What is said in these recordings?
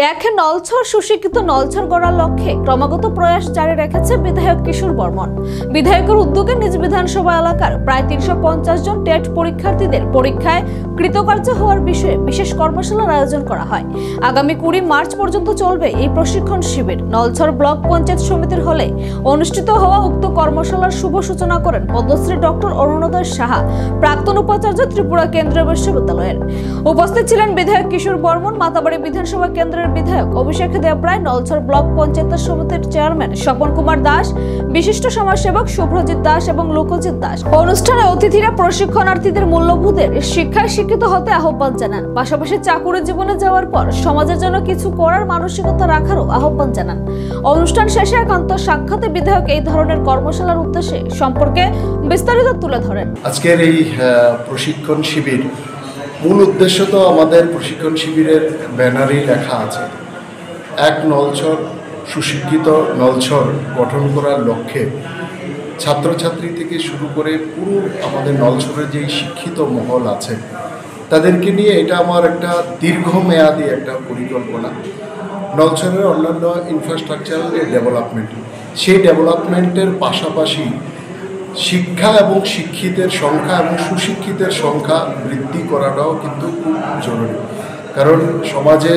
এক নলছর সুশিক্ষিত নলছর গড়ার লক্ষ্যে ক্রমাগত প্রয়াস জারি রেখেছে বিধায়ক কিশোর বর্মন। বিধায়কের উদ্যোগে নিজ বিধানসভা এলাকার প্রায় ৩৫০ জন টেট পরীক্ষার্থীদের পরীক্ষায় কৃতকার্য হওয়ার বিষয়ে বিশেষ কর্মশালার আয়োজন করা হয়। আগামী ২০ মার্চ পর্যন্ত চলবে এই প্রশিক্ষণ শিবির। নলছর ব্লক পঞ্চায়েত সমিতির হলে অনুষ্ঠিত হওয়া উক্ত কর্মশালার শুভ সূচনা করেন পদ্মশ্রী ডক্টর অরুণোদয় সাহা, প্রাক্তন উপাচার্য, ত্রিপুরা কেন্দ্রীয় বিশ্ববিদ্যালয়ের। উপস্থিত ছিলেন বিধায়ক কিশোর বর্মন, মাতাবাড়ি বিধানসভা কেন্দ্রের বিধায়ক অভিষেক দেবরায়, নলছর ব্লক পঞ্চায়েত সমিতির চেয়ারম্যান স্বপন কুমার দাস, বিশিষ্ট সমাজসেবক শুভ্রজিৎ দাস এবং লোকজিৎ দাস। অনুষ্ঠানে অতিথিরা প্রশিক্ষণার্থীদের মূল্যবোধের শিক্ষায় শিক্ষিত হতে আহ্বান জানান। পাশাপাশি চাকুরি জীবনে যাওয়ার পর সমাজের জন্য কিছু করার মানসিকতা রাখারও আহ্বান জানান। অনুষ্ঠান শেষে একান্ত সাক্ষাতে বিধায়ক এই ধরনের কর্মশালার উদ্দেশ্যে সম্পর্কে বিস্তারিত তুলে ধরেন। আজকের এই প্রশিক্ষণ শিবির মূল উদ্দেশ্য তো আমাদের প্রশিক্ষণ শিবিরের ব্যানারেই লেখা আছে, এক নলছর সুশিক্ষিত নলছর গঠন করার লক্ষ্যে ছাত্রছাত্রী থেকে শুরু করে পুরো আমাদের নলছরের যেই শিক্ষিত মহল আছে তাদেরকে নিয়ে এটা আমার একটা দীর্ঘমেয়াদী একটা পরিকল্পনা। নলছরের অন্যান্য ইনফ্রাস্ট্রাকচারাল ডেভেলপমেন্ট, সেই ডেভেলপমেন্টের পাশাপাশি শিক্ষা এবং শিক্ষিতের সংখ্যা এবং সুশিক্ষিতের সংখ্যা বৃদ্ধি করাটাও কিন্তু খুব জরুরি। কারণ সমাজে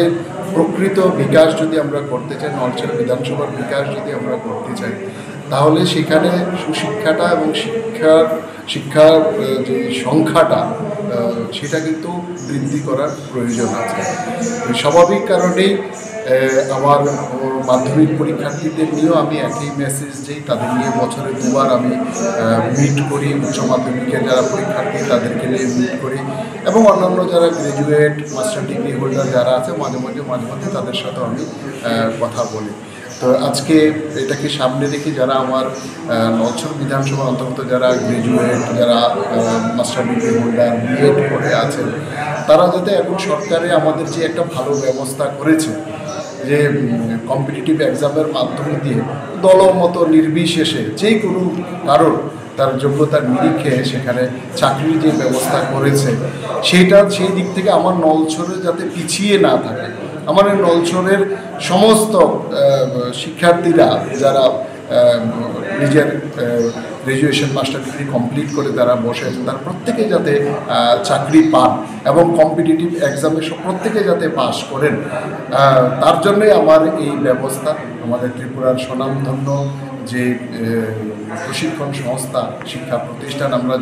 প্রকৃত বিকাশ যদি আমরা করতে চাই, নলছর বিধানসভার বিকাশ যদি আমরা করতে চাই, তাহলে সেখানে সুশিক্ষাটা এবং শিক্ষার যে সংখ্যাটা সেটা কিন্তু বৃদ্ধি করার প্রয়োজন আছে। স্বাভাবিক কারণেই আমার মাধ্যমিক পরীক্ষার্থীদের নিয়েও আমি একই মেসেজ দিই, তাদের নিয়ে বছরে দুবার আমি মিট করি। উচ্চ মাধ্যমিকের যারা পরীক্ষার্থী তাদেরকে নিয়ে মিট করি এবং অন্যান্য যারা গ্র্যাজুয়েট, মাস্টার ডিগ্রি হোল্ডার যারা আছে মাঝে মাঝে তাদের সাথেও আমি কথা বলি। তো আজকে এটাকে সামনে রেখে যারা আমার নলছর বিধানসভার অন্তর্গত যারা গ্র্যাজুয়েট, যারা মাস্টার ডিগ্রি হোল্ডার, বিএড করে আছেন, তারা যাতে এখন সরকারে আমাদের যে একটা ভালো ব্যবস্থা করেছে যে কম্পিটিটিভ এক্সামের মাধ্যমে দিয়ে দলমত নির্বিশেষে যে কোনো কারণ তার যোগ্যতার নিরিখে সেখানে চাকরির যে ব্যবস্থা করেছে সেই দিক থেকে আমার নলছরে যাতে পিছিয়ে না থাকে। আমার নলছরের সমস্ত শিক্ষার্থীরা যারা নিজের গ্র্যাজুয়েশন, মাস্টার ডিগ্রি কমপ্লিট করে তারা বসে আছেন, তারা প্রত্যেকে যাতে চাকরি পান এবং কম্পিটিটিভ এক্সামে প্রত্যেকে যাতে পাস করেন, তার জন্যই আমার এই ব্যবস্থা। আমাদের ত্রিপুরার স্বনামধন্য যে প্রশিক্ষণ সংস্থা, শিক্ষা প্রতিষ্ঠান আমরা